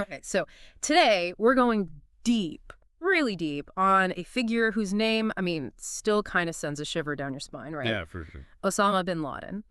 Okay, so today we're going deep, really deep, on a figure whose name, I mean, still kind of sends a shiver down your spine, right? Yeah, for sure. Osama bin Laden.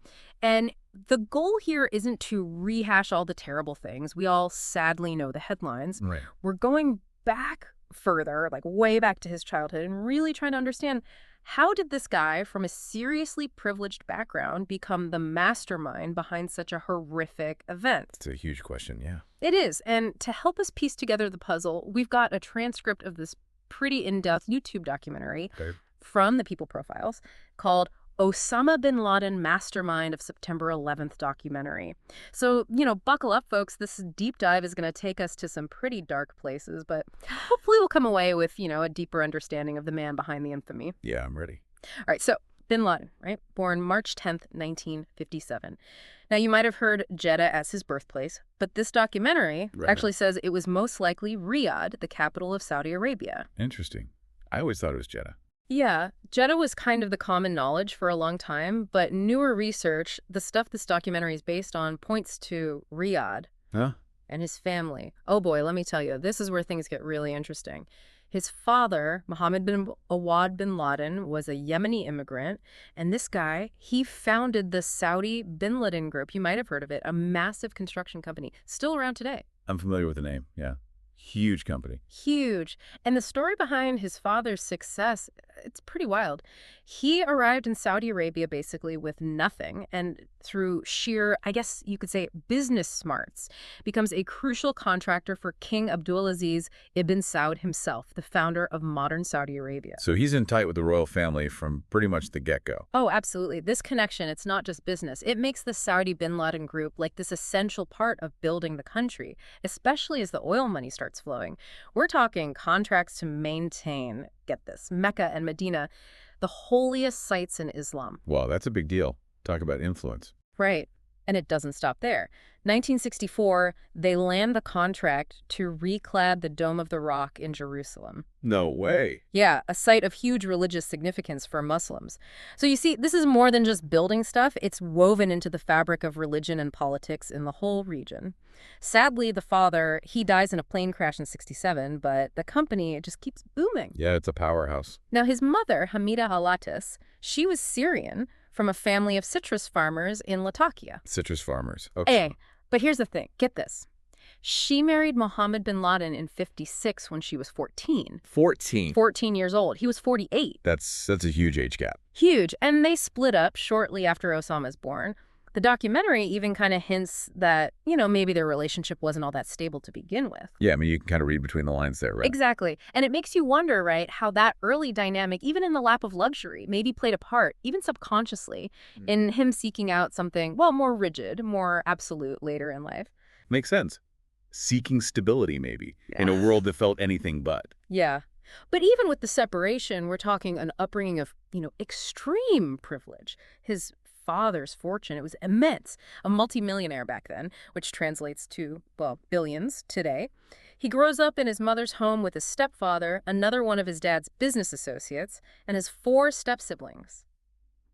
And the goal here isn't to rehash all the terrible things. We all sadly know the headlines. Right. We're going back further, like way back to his childhood, and really trying to understand how did this guy from a seriously privileged background become the mastermind behind such a horrific event? It's a huge question, yeah. It is. And to help us piece together the puzzle, we've got a transcript of this pretty in-depth YouTube documentary Okay. from the People Profiles called Osama bin Laden Mastermind of September 11th documentary. So, buckle up, folks. This deep dive is going to take us to some pretty dark places, but hopefully we'll come away with, a deeper understanding of the man behind the infamy. Yeah, I'm ready. All right, so bin Laden, right? Born March 10th, 1957. Now, you might have heard Jeddah as his birthplace, but this documentary Right. actually says it was most likely Riyadh, the capital of Saudi Arabia. Interesting. I always thought it was Jeddah. Yeah, Jeddah was kind of the common knowledge for a long time, but newer research, the stuff this documentary is based on, points to Riyadh Huh? and his family. Oh boy, let me tell you, this is where things get really interesting. His father, Mohammed bin Awad bin Laden, was a Yemeni immigrant, and this guy, he founded the Saudi bin Laden Group. You might have heard of it, a massive construction company, still around today. I'm familiar with the name, yeah. Huge company. Huge. And the story behind his father's success, it's pretty wild. He arrived in Saudi Arabia basically with nothing, and through sheer, I guess you could say, business smarts, becomes a crucial contractor for King Abdulaziz ibn Saud himself, the founder of modern Saudi Arabia. So he's in tight with the royal family from pretty much the get-go. Oh, absolutely. This connection, it's not just business. It makes the Saudi bin Laden group like this essential part of building the country, especially as the oil money starts flowing. We're talking contracts to maintain, get this, Mecca and Medina, the holiest sites in Islam. Wow, that's a big deal. Talk about influence. Right. And it doesn't stop there. 1964, they land the contract to reclad the Dome of the Rock in Jerusalem. No way. Yeah, a site of huge religious significance for Muslims. So you see, this is more than just building stuff. It's woven into the fabric of religion and politics in the whole region. Sadly, the father, he dies in a plane crash in 67, but the company, it just keeps booming. Yeah, it's a powerhouse. Now, his mother, Hamida Halatis, she was Syrian from a family of citrus farmers in Latakia. Citrus farmers. Okay. Hey, but here's the thing. Get this. She married Mohammed bin Laden in 56 when she was 14. 14. 14 years old. He was 48. That's a huge age gap. Huge. And they split up shortly after Osama's born. The documentary even kind of hints that, maybe their relationship wasn't all that stable to begin with. Yeah, I mean, you can kind of read between the lines there, right? Exactly. And it makes you wonder, right, how that early dynamic, even in the lap of luxury, maybe played a part, even subconsciously, in him seeking out something, well, more rigid, more absolute later in life. Makes sense. Seeking stability, maybe, in a world that felt anything but. Yeah. But even with the separation, we're talking an upbringing of, extreme privilege. His father's fortune, it was immense, a multimillionaire back then, which translates to, well, billions today. He grows up in his mother's home with his stepfather, another one of his dad's business associates, and his 4 step-siblings.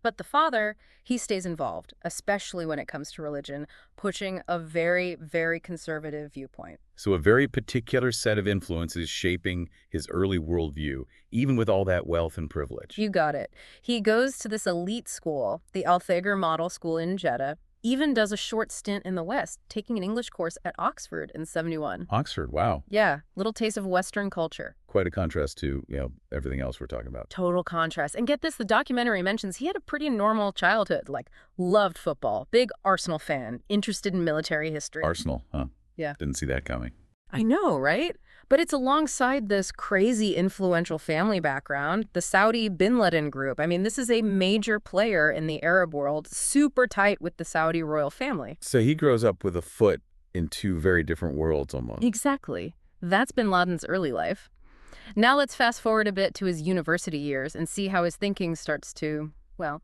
But the father, he stays involved, especially when it comes to religion, pushing a very, very conservative viewpoint. So a very particular set of influences shaping his early worldview, even with all that wealth and privilege. You got it. He goes to this elite school, the al-Thagr Model School in Jeddah, even does a short stint in the West, taking an English course at Oxford in 71. Oxford, wow. Yeah, little taste of Western culture. Quite a contrast to, everything else we're talking about. Total contrast. And get this, the documentary mentions he had a pretty normal childhood, like loved football, big Arsenal fan, interested in military history. Arsenal, huh? Yeah. Didn't see that coming. I know, right? But it's alongside this crazy influential family background, the Saudi bin Laden group. I mean, this is a major player in the Arab world, super tight with the Saudi royal family. So he grows up with a foot in 2 very different worlds almost. Exactly. That's bin Laden's early life. Now let's fast forward a bit to his university years and see how his thinking starts to, well,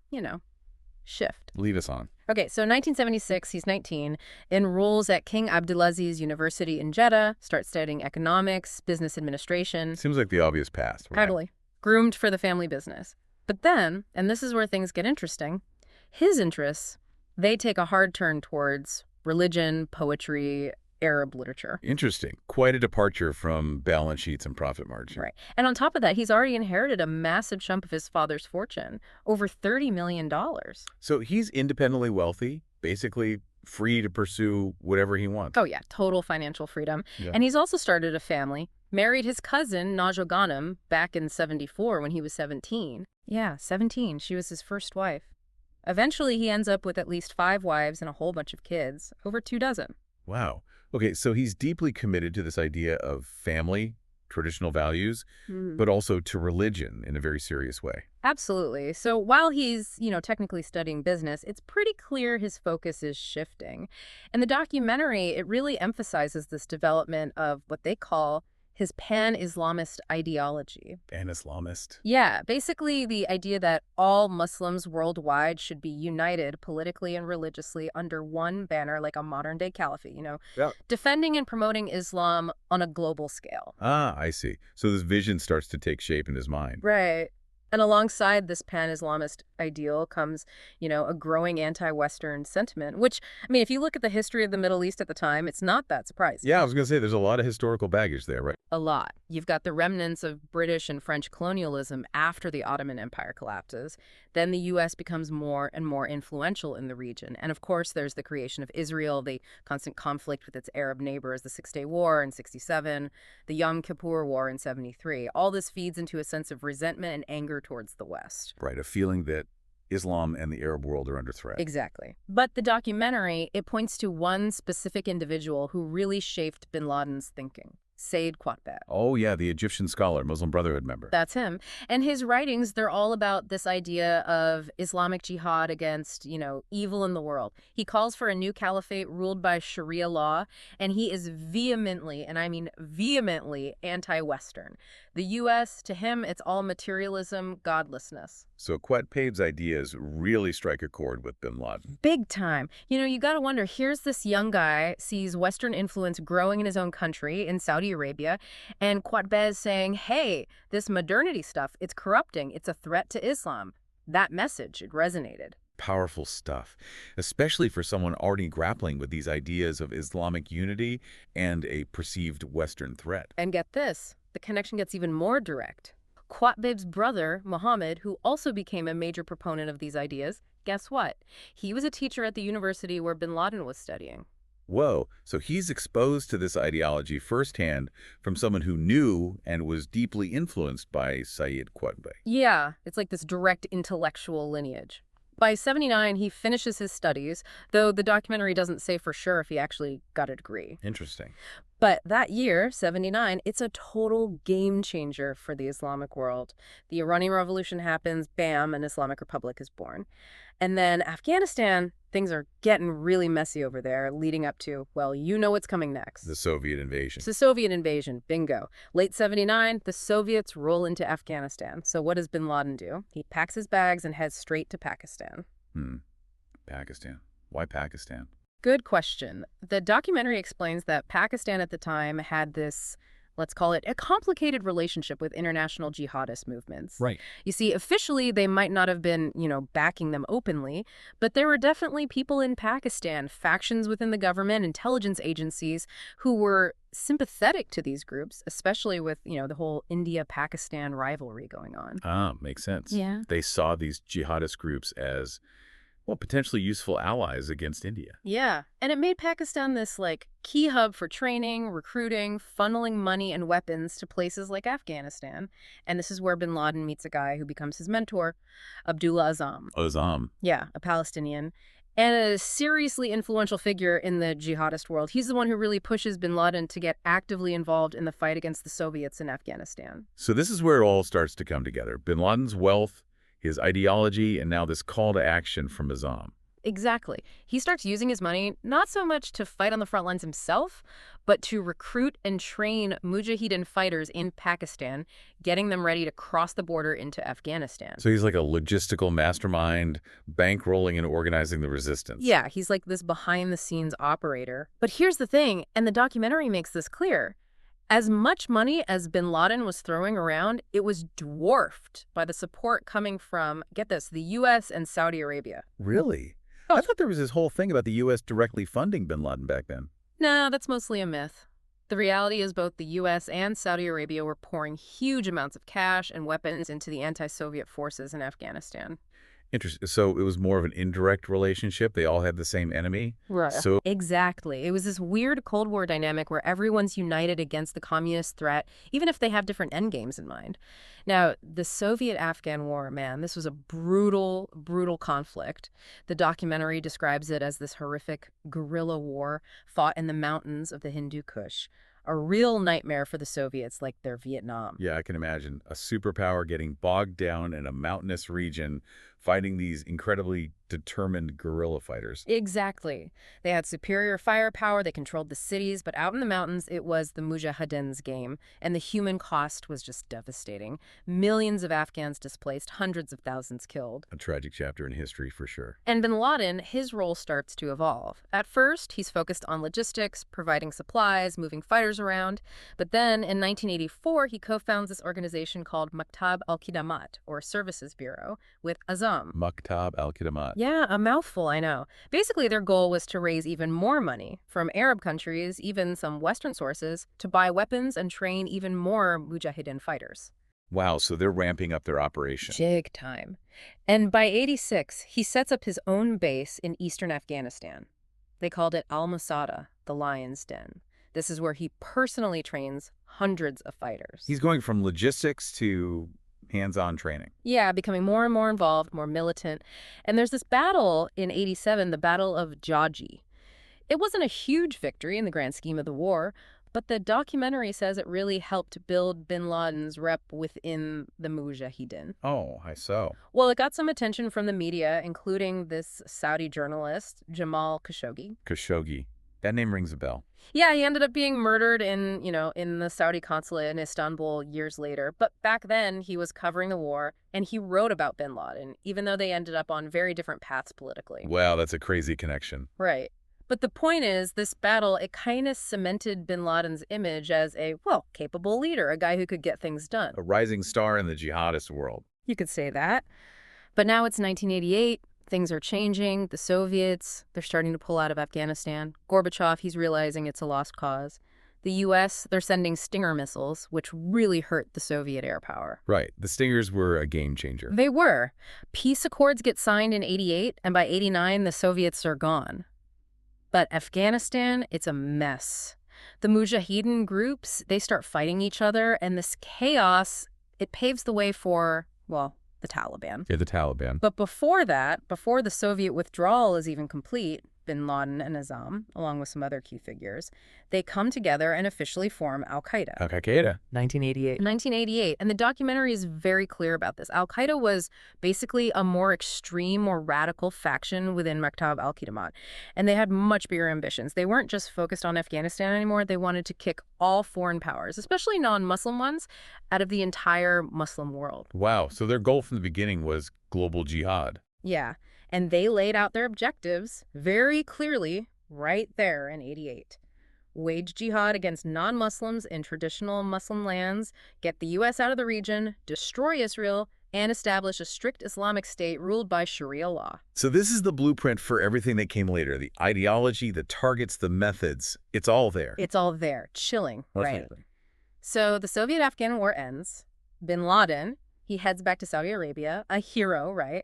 shift. Leave us on. Okay, so 1976, he's 19, enrolls at King Abdulaziz University in Jeddah, starts studying economics, business administration. Seems like the obvious path. Right? Totally. Groomed for the family business. But then, and this is where things get interesting, his interests, they take a hard turn towards religion, poetry, Arab literature. Interesting. Quite a departure from balance sheets and profit margin. Right. And on top of that, he's already inherited a massive chunk of his father's fortune, over $30 million. So he's independently wealthy, basically free to pursue whatever he wants. Oh, yeah, total financial freedom. Yeah. And he's also started a family, married his cousin, Najo Ghanem, back in '74 when he was 17. Yeah, 17. She was his first wife. Eventually, he ends up with at least 5 wives and a whole bunch of kids, over 24. Wow. Okay, so he's deeply committed to this idea of family, traditional values, but also to religion in a very serious way. Absolutely. So while he's, technically studying business, it's pretty clear his focus is shifting. And the documentary, it really emphasizes this development of what they call his pan-Islamist ideology. Pan-Islamist. Yeah, basically the idea that all Muslims worldwide should be united politically and religiously under one banner, like a modern-day caliphate, Yeah. defending and promoting Islam on a global scale. Ah, I see. So this vision starts to take shape in his mind. Right. And alongside this pan-Islamist ideal comes, a growing anti-Western sentiment, which, if you look at the history of the Middle East at the time, it's not that surprising. Yeah, I was going to say there's a lot of historical baggage there, right? A lot. You've got the remnants of British and French colonialism after the Ottoman Empire collapses. Then the U.S. becomes more and more influential in the region. And of course, there's the creation of Israel, the constant conflict with its Arab neighbors, the Six-Day War in '67, the Yom Kippur War in '73. All this feeds into a sense of resentment and anger towards the West. Right, a feeling that Islam and the Arab world are under threat. Exactly. But the documentary, it points to one specific individual who really shaped bin Laden's thinking. Sayyid Qutb. Oh, yeah, the Egyptian scholar, Muslim Brotherhood member. That's him. And his writings, they're all about this idea of Islamic jihad against, evil in the world. He calls for a new caliphate ruled by Sharia law, and he is vehemently, and I mean vehemently, anti-Western. The U.S., to him, it's all materialism, godlessness. So Qutb's ideas really strike a chord with bin Laden. Big time. You got to wonder, here's this young guy, sees Western influence growing in his own country, in Saudi Arabia, and Qutb is saying, hey, this modernity stuff, it's corrupting, it's a threat to Islam. That message, it resonated. Powerful stuff, especially for someone already grappling with these ideas of Islamic unity and a perceived Western threat. And get this, the connection gets even more direct. Qutb's brother, Muhammad, who also became a major proponent of these ideas, guess what? He was a teacher at the university where bin Laden was studying. Whoa, so he's exposed to this ideology firsthand from someone who knew and was deeply influenced by Sayyid Qutb. Yeah, it's like this direct intellectual lineage. By '79, he finishes his studies, though the documentary doesn't say for sure if he actually got a degree. Interesting. But that year, '79, it's a total game changer for the Islamic world. The Iranian Revolution happens, bam, an Islamic Republic is born. And then Afghanistan, things are getting really messy over there, leading up to, well, you know what's coming next. The Soviet invasion. It's the Soviet invasion, bingo. Late '79, the Soviets roll into Afghanistan. So what does bin Laden do? He packs his bags and heads straight to Pakistan. Pakistan. Why Pakistan? Good question. The documentary explains that Pakistan at the time had this, let's call it, a complicated relationship with international jihadist movements. Right. You see, officially, they might not have been, backing them openly, but there were definitely people in Pakistan, factions within the government, intelligence agencies, who were sympathetic to these groups, especially with, the whole India-Pakistan rivalry going on. Ah, makes sense. Yeah. They saw these jihadist groups as, well, potentially useful allies against India. Yeah, and it made Pakistan this, key hub for training, recruiting, funneling money and weapons to places like Afghanistan. And this is where bin Laden meets a guy who becomes his mentor, Abdullah Azzam. Azzam. Yeah, a Palestinian. And a seriously influential figure in the jihadist world. He's the one who really pushes bin Laden to get actively involved in the fight against the Soviets in Afghanistan. So this is where it all starts to come together. Bin Laden's wealth, his ideology, and now this call to action from Azzam. Exactly. He starts using his money not so much to fight on the front lines himself, but to recruit and train Mujahideen fighters in Pakistan, getting them ready to cross the border into Afghanistan. So he's like a logistical mastermind, bankrolling and organizing the resistance. Yeah, he's like this behind-the-scenes operator. But here's the thing, and the documentary makes this clear. As much money as bin Laden was throwing around, it was dwarfed by the support coming from, get this, the U.S. and Saudi Arabia. Really? I thought there was this whole thing about the U.S. directly funding bin Laden back then. No, that's mostly a myth. The reality is both the U.S. and Saudi Arabia were pouring huge amounts of cash and weapons into the anti-Soviet forces in Afghanistan. Interesting. So it was more of an indirect relationship. They all had the same enemy. Right. So, Exactly. It was this weird Cold War dynamic where everyone's united against the communist threat, even if they have different end games in mind. Now, the Soviet-Afghan War, man, this was a brutal, brutal conflict. The documentary describes it as this horrific guerrilla war fought in the mountains of the Hindu Kush. A real nightmare for the Soviets, like their Vietnam. yeah, I can imagine a superpower getting bogged down in a mountainous region, fighting these incredibly determined guerrilla fighters. Exactly. They had superior firepower, they controlled the cities, but out in the mountains, it was the Mujahideen's game, and the human cost was just devastating. Millions of Afghans displaced, hundreds of thousands killed. A tragic chapter in history for sure. And bin Laden, his role starts to evolve. At first, he's focused on logistics, providing supplies, moving fighters around. But then, in 1984, he co-founds this organization called Maktab al-Khidamat, or Services Bureau, with Azam. Maktab al-Khidamat. Yeah, a mouthful, I know. Basically, their goal was to raise even more money from Arab countries, even some Western sources, to buy weapons and train even more Mujahideen fighters. Wow, so they're ramping up their operation. Big time. And by '86, he sets up his own base in eastern Afghanistan. They called it Al-Masada, the Lion's Den. This is where he personally trains hundreds of fighters. He's going from logistics to hands-on training. Yeah, becoming more and more involved, more militant. And there's this battle in '87, the Battle of Jaji. It wasn't a huge victory in the grand scheme of the war, but the documentary says it really helped build bin Laden's rep within the Mujahideen. Oh, so. Well, it got some attention from the media, including this Saudi journalist, Jamal Khashoggi. Khashoggi. That name rings a bell. Yeah, he ended up being murdered in the Saudi consulate in Istanbul years later. But back then, he was covering the war, and he wrote about bin Laden, even though they ended up on very different paths politically. Wow, that's a crazy connection. Right. But the point is, this battle, it kind of cemented bin Laden's image as a, well, capable leader, a guy who could get things done. A rising star in the jihadist world. You could say that. But now it's 1988. Things are changing. The Soviets, they're starting to pull out of Afghanistan. Gorbachev, he's realizing it's a lost cause. The U.S., they're sending Stinger missiles, which really hurt the Soviet air power. Right. The Stingers were a game changer. They were. Peace accords get signed in '88, and by '89, the Soviets are gone. But Afghanistan, it's a mess. The Mujahideen groups, they start fighting each other, and this chaos, it paves the way for, well, the Taliban. Yeah, the Taliban. But before that, before the Soviet withdrawal is even complete, bin Laden and Azam, along with some other key figures, they come together and officially form al-Qaeda. Al-Qaeda. 1988. 1988. And the documentary is very clear about this. Al-Qaeda was basically a more extreme, more radical faction within Maktab al-Khidamat. And they had much bigger ambitions. They weren't just focused on Afghanistan anymore. They wanted to kick all foreign powers, especially non-Muslim ones, out of the entire Muslim world. Wow. So their goal from the beginning was global jihad. Yeah. And they laid out their objectives very clearly right there in '88. Wage jihad against non-Muslims in traditional Muslim lands, get the U.S. out of the region, destroy Israel, and establish a strict Islamic state ruled by Sharia law. So this is the blueprint for everything that came later. The ideology, the targets, the methods. It's all there. It's all there. Chilling, right? Definitely. So the Soviet-Afghan war ends. Bin Laden, he heads back to Saudi Arabia, a hero, right?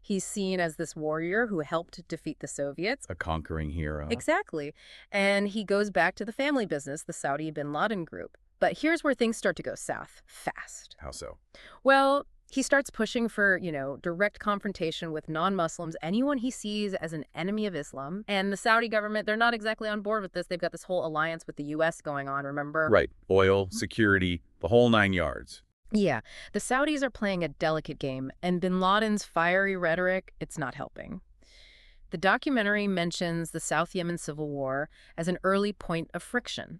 He's seen as this warrior who helped defeat the Soviets. A conquering hero. Exactly. And he goes back to the family business, the Saudi bin Laden group. But here's where things start to go south fast. How so? Well, he starts pushing for, direct confrontation with non-Muslims, anyone he sees as an enemy of Islam. And the Saudi government, they're not exactly on board with this. They've got this whole alliance with the U.S. going on, remember? Right. Oil, security, the whole 9 yards. Yeah, the Saudis are playing a delicate game, and bin Laden's fiery rhetoric, it's not helping. The documentary mentions the South Yemen civil war as an early point of friction.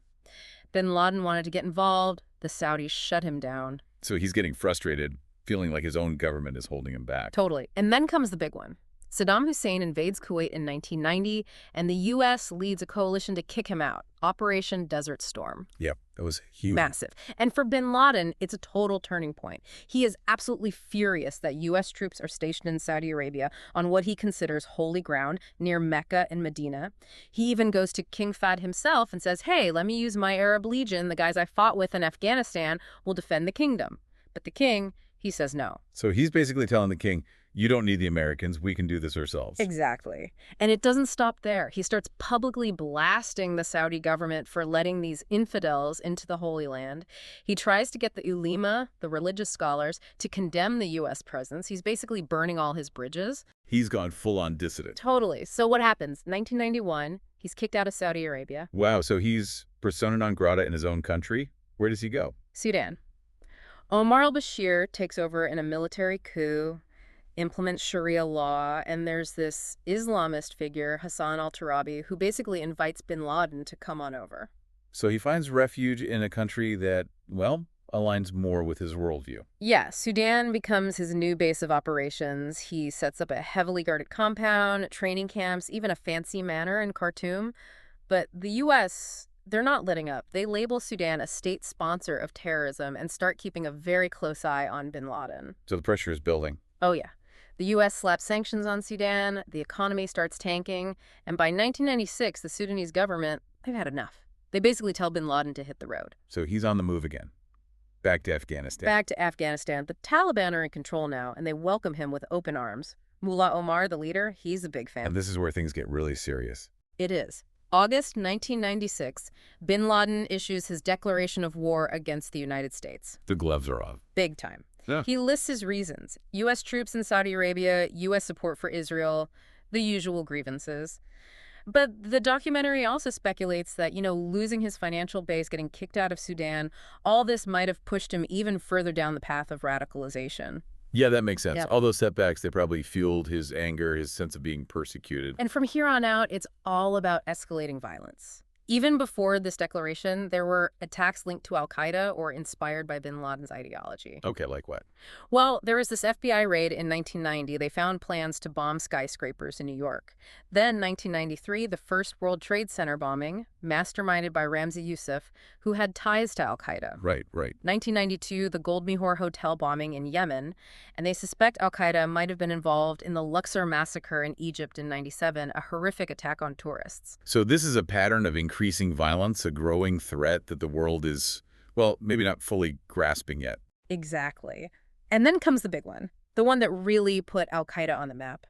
Bin Laden wanted to get involved. The Saudis shut him down. So he's getting frustrated, feeling like his own government is holding him back. Totally. And then comes the big one. Saddam Hussein invades Kuwait in 1990, and the U.S. leads a coalition to kick him out, Operation Desert Storm. Yep, that was huge. Massive. And for bin Laden, it's a total turning point. He is absolutely furious that U.S. troops are stationed in Saudi Arabia on what he considers holy ground near Mecca and Medina. He even goes to King Fahd himself and says, hey, let me use my Arab Legion. The guys I fought with in Afghanistan will defend the kingdom. But the king, he says no. So he's basically telling the king, you don't need the Americans. We can do this ourselves. Exactly. And it doesn't stop there. He starts publicly blasting the Saudi government for letting these infidels into the Holy Land. He tries to get the ulema, the religious scholars, to condemn the U.S. presence. He's basically burning all his bridges. He's gone full-on dissident. Totally. So what happens? 1991, he's kicked out of Saudi Arabia. Wow, so he's persona non grata in his own country? Where does he go? Sudan. Omar al-Bashir takes over in a military coup, implements Sharia law, and there's this Islamist figure, Hassan al-Turabi, who basically invites bin Laden to come on over. So he finds refuge in a country that, well, aligns more with his worldview. Yeah, Sudan becomes his new base of operations. He sets up a heavily guarded compound, training camps, even a fancy manor in Khartoum. But the U.S., they're not letting up. They label Sudan a state sponsor of terrorism and start keeping a very close eye on bin Laden. So the pressure is building. Oh, yeah. The U.S. slaps sanctions on Sudan, the economy starts tanking, and by 1996, the Sudanese government, they've had enough. They basically tell bin Laden to hit the road. So he's on the move again. Back to Afghanistan. Back to Afghanistan. The Taliban are in control now, and they welcome him with open arms. Mullah Omar, the leader, he's a big fan. And this is where things get really serious. It is. August 1996, bin Laden issues his declaration of war against the United States. The gloves are off. Big time. Yeah. He lists his reasons. U.S. troops in Saudi Arabia, U.S. support for Israel, the usual grievances. But the documentary also speculates that, losing his financial base, getting kicked out of Sudan, all this might have pushed him even further down the path of radicalization. Yeah, that makes sense. Yep. All those setbacks, they probably fueled his anger, his sense of being persecuted. And from here on out, it's all about escalating violence. Even before this declaration, there were attacks linked to al-Qaeda or inspired by bin Laden's ideology. Okay, like what? Well, there was this FBI raid in 1990. They found plans to bomb skyscrapers in New York. Then, 1993, the first World Trade Center bombing, masterminded by Ramzi Youssef, who had ties to al-Qaeda. Right. 1992, the Gold Mihor Hotel bombing in Yemen, and they suspect al-Qaeda might have been involved in the Luxor massacre in Egypt in 97, a horrific attack on tourists. So this is a pattern of increasing violence, a growing threat that the world is, well, maybe not fully grasping yet. Exactly. And then comes the big one, the one that really put al-Qaeda on the map.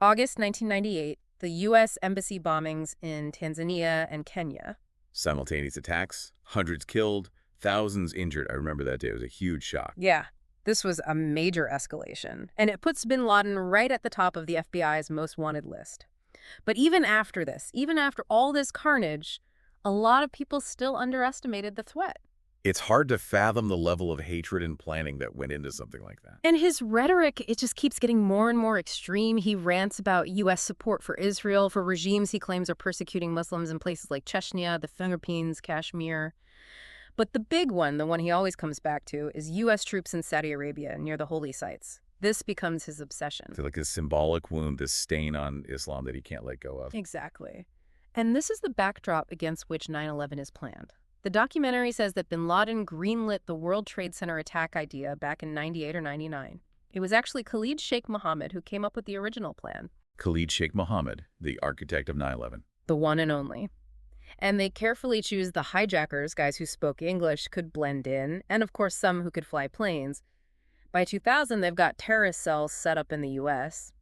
August 1998, the U.S. embassy bombings in Tanzania and Kenya. Simultaneous attacks, hundreds killed, thousands injured. I remember that day. It was a huge shock. Yeah, this was a major escalation, and it puts bin Laden right at the top of the FBI's most wanted list. But even after this, even after all this carnage, a lot of people still underestimated the threat. It's hard to fathom the level of hatred and planning that went into something like that. And his rhetoric, it just keeps getting more and more extreme. He rants about U.S. support for Israel, for regimes he claims are persecuting Muslims in places like Chechnya, the Philippines, Kashmir. But the big one, the one he always comes back to, is U.S. troops in Saudi Arabia near the holy sites. This becomes his obsession. It's like a symbolic wound, this stain on Islam that he can't let go of. Exactly. And this is the backdrop against which 9/11 is planned. The documentary says that bin Laden greenlit the World Trade Center attack idea back in 98 or 99. It was actually Khalid Sheikh Mohammed who came up with the original plan. Khalid Sheikh Mohammed, the architect of 9/11. The one and only. And they carefully choose the hijackers, guys who spoke English, could blend in, and of course some who could fly planes. By 2000, they've got terrorist cells set up in the U.S.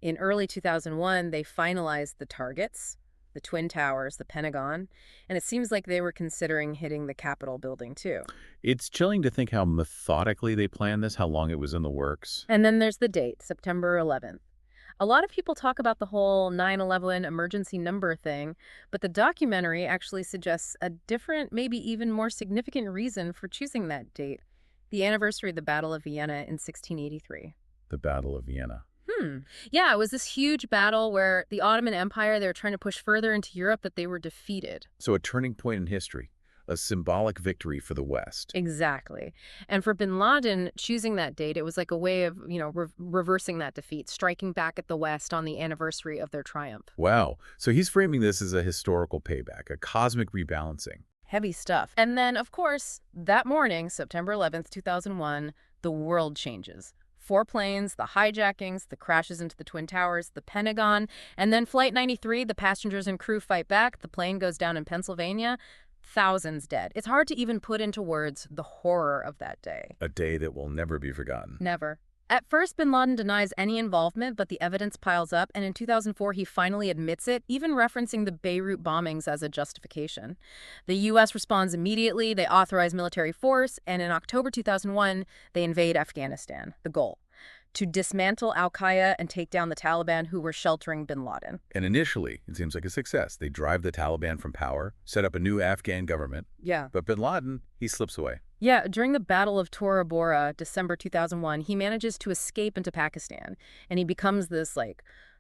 In early 2001, they finalized the targets, the Twin Towers, the Pentagon, and it seems like they were considering hitting the Capitol building too. It's chilling to think how methodically they planned this, how long it was in the works. And then there's the date, September 11th. A lot of people talk about the whole 9/11 emergency number thing, but the documentary actually suggests a different, maybe even more significant reason for choosing that date, the anniversary of the Battle of Vienna in 1683. The Battle of Vienna. Yeah, it was this huge battle where the Ottoman Empire, they were trying to push further into Europe, but they were defeated. So a turning point in history. a symbolic victory for the West. Exactly. And for bin Laden, choosing that date, it was like a way of, reversing that defeat, striking back at the West on the anniversary of their triumph. Wow. So he's framing this as a historical payback, a cosmic rebalancing. Heavy stuff. And then, of course, that morning, September 11th, 2001, the world changes. 4 planes, the hijackings, the crashes into the Twin Towers, the Pentagon, and then Flight 93, the passengers and crew fight back, the plane goes down in Pennsylvania, thousands dead. It's hard to even put into words the horror of that day. A day that will never be forgotten. Never. At first, bin Laden denies any involvement, but the evidence piles up, and in 2004, he finally admits it, even referencing the Beirut bombings as a justification. The U.S. responds immediately, they authorize military force, and in October 2001, they invade Afghanistan, the goal: to dismantle al-Qaeda and take down the Taliban who were sheltering bin Laden. And initially, it seems like a success. They drive the Taliban from power, set up a new Afghan government. Yeah. But bin Laden, he slips away. Yeah, during the Battle of Tora Bora, December 2001, he manages to escape into Pakistan, and he becomes this,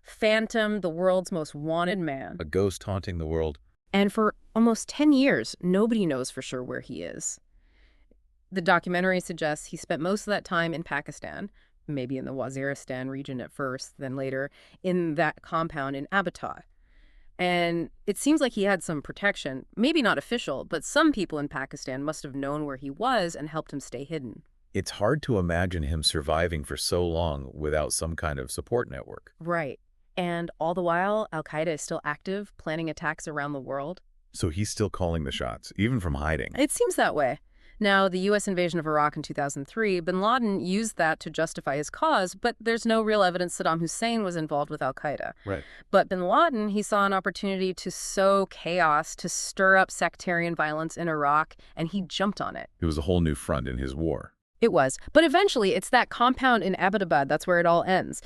phantom, the world's most wanted man. A ghost haunting the world. And for almost 10 years, nobody knows for sure where he is. The documentary suggests he spent most of that time in Pakistan, maybe in the Waziristan region at first, then later in that compound in Abbottabad. And it seems like he had some protection, maybe not official, but some people in Pakistan must have known where he was and helped him stay hidden. It's hard to imagine him surviving for so long without some kind of support network. Right. And all the while, al-Qaeda is still active, planning attacks around the world. So he's still calling the shots, even from hiding. It seems that way. Now, the U.S. invasion of Iraq in 2003, bin Laden used that to justify his cause, but there's no real evidence Saddam Hussein was involved with al-Qaeda. Right. But bin Laden, he saw an opportunity to sow chaos, to stir up sectarian violence in Iraq, and he jumped on it. It was a whole new front in his war. It was. But eventually, it's that compound in Abbottabad, that's where it all ends.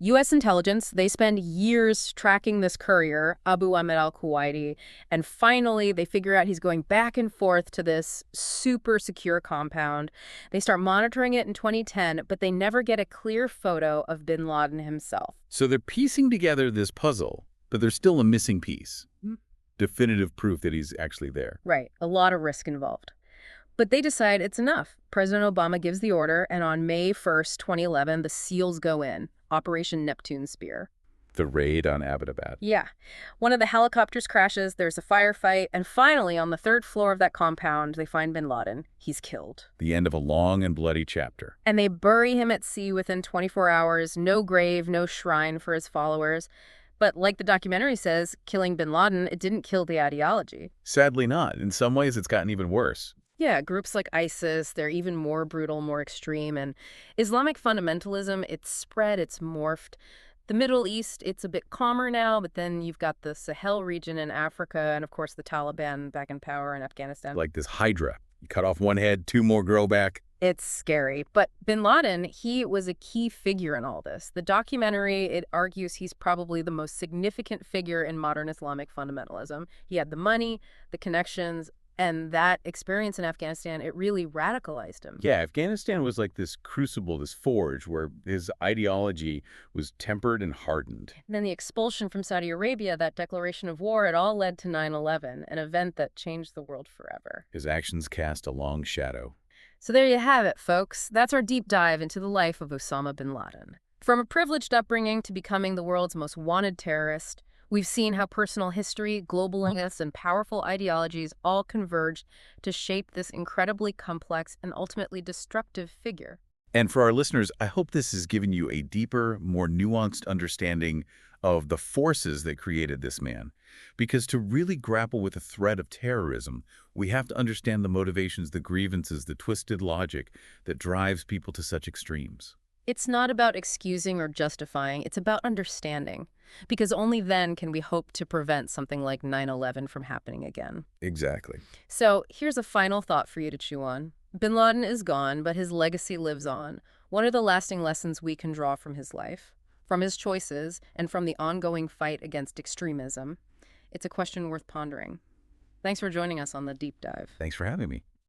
U.S. intelligence, they spend years tracking this courier, Abu Ahmed al-Kuwaiti, and finally they figure out he's going back and forth to this super secure compound. They start monitoring it in 2010, but they never get a clear photo of bin Laden himself. So they're piecing together this puzzle, but there's still a missing piece. Definitive proof that he's actually there. Right. A lot of risk involved. But they decide it's enough. President Obama gives the order, and on May 1st, 2011, the SEALs go in. Operation Neptune Spear. The raid on Abbottabad. Yeah. One of the helicopters crashes, there's a firefight, and finally, on the 3rd floor of that compound, they find bin Laden. He's killed. The end of a long and bloody chapter. And they bury him at sea within 24 hours. No grave, no shrine for his followers. But like the documentary says, killing bin Laden, it didn't kill the ideology. Sadly not. In some ways, it's gotten even worse. Yeah, groups like ISIS, they're even more brutal, more extreme. And Islamic fundamentalism, it's spread, it's morphed. The Middle East, it's a bit calmer now, but then you've got the Sahel region in Africa and, of course, the Taliban back in power in Afghanistan. Like this Hydra. You cut off one head, 2 more grow back. It's scary. But bin Laden, he was a key figure in all this. The documentary, it argues he's probably the most significant figure in modern Islamic fundamentalism. He had the money, the connections, and that experience in Afghanistan, it really radicalized him. Yeah, Afghanistan was like this crucible, this forge, where his ideology was tempered and hardened. And then the expulsion from Saudi Arabia, that declaration of war, it all led to 9/11, an event that changed the world forever. His actions cast a long shadow. So there you have it, folks. That's our deep dive into the life of Osama bin Laden. From a privileged upbringing to becoming the world's most wanted terrorist, we've seen how personal history, global links, and powerful ideologies all converged to shape this incredibly complex and ultimately destructive figure. And for our listeners, I hope this has given you a deeper, more nuanced understanding of the forces that created this man. Because to really grapple with the threat of terrorism, we have to understand the motivations, the grievances, the twisted logic that drives people to such extremes. It's not about excusing or justifying, it's about understanding. Because only then can we hope to prevent something like 9/11 from happening again. Exactly. So here's a final thought for you to chew on. Bin Laden is gone, but his legacy lives on. What are the lasting lessons we can draw from his life, from his choices, and from the ongoing fight against extremism? It's a question worth pondering. Thanks for joining us on The Deep Dive. Thanks for having me.